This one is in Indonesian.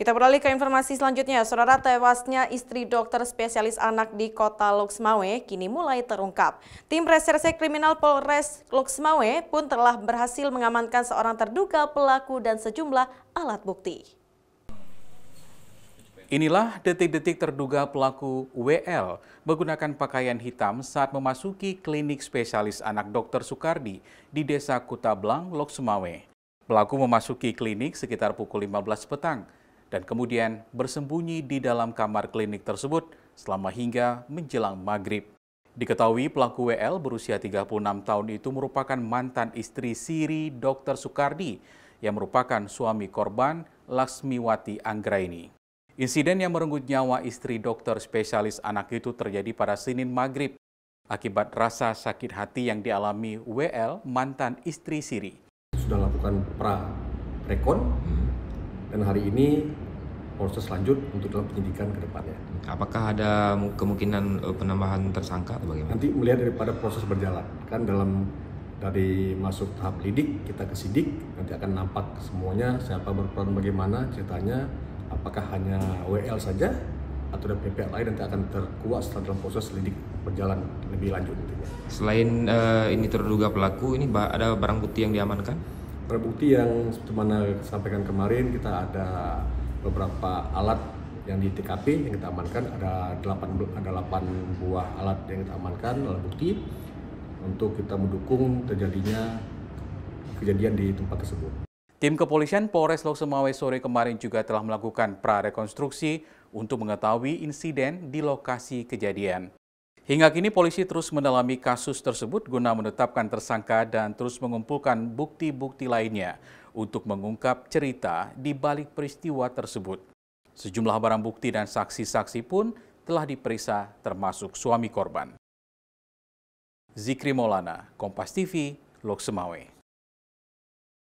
Kita beralih ke informasi selanjutnya. Saudara, tewasnya istri dokter spesialis anak di kota Loksmawe kini mulai terungkap. Tim Reserse Kriminal Polres Loksmawe pun telah berhasil mengamankan seorang terduga pelaku dan sejumlah alat bukti. Inilah detik-detik terduga pelaku WL menggunakan pakaian hitam saat memasuki klinik spesialis anak Dr. Sukardi di Desa Kutablang, Loksmawe. Pelaku memasuki klinik sekitar pukul 15 petang dan kemudian bersembunyi di dalam kamar klinik tersebut selama hingga menjelang maghrib. Diketahui pelaku WL berusia 36 tahun itu merupakan mantan istri Siri Dr. Sukardi yang merupakan suami korban Laksmiwati Anggraini. Insiden yang merenggut nyawa istri dokter spesialis anak itu terjadi pada Senin maghrib akibat rasa sakit hati yang dialami WL, mantan istri Siri. Sudah lakukan pra-rekon dan hari ini proses lanjut untuk dalam penyidikan ke depannya. Apakah ada kemungkinan penambahan tersangka atau bagaimana? Nanti melihat daripada proses berjalan, kan dari masuk tahap lidik kita ke sidik, nanti akan nampak semuanya siapa berperan bagaimana ceritanya, apakah hanya WL saja atau ada pihak lain nanti akan terkuak setelah dalam proses lidik berjalan lebih lanjut. Selain ini terduga pelaku, ini ada barang bukti yang diamankan? Barang bukti yang seperti mana sampaikan kemarin, kita ada beberapa alat yang di TKP yang kita amankan, ada 8 buah alat yang kita amankan, alat bukti untuk kita mendukung terjadinya kejadian di tempat tersebut. Tim kepolisian Polres Loksmawe sore kemarin juga telah melakukan pra-rekonstruksi untuk mengetahui insiden di lokasi kejadian. Hingga kini polisi terus mendalami kasus tersebut guna menetapkan tersangka dan terus mengumpulkan bukti-bukti lainnya untuk mengungkap cerita di balik peristiwa tersebut. Sejumlah barang bukti dan saksi-saksi pun telah diperiksa termasuk suami korban. Zikri Maulana, Kompas TV, Loksmawe.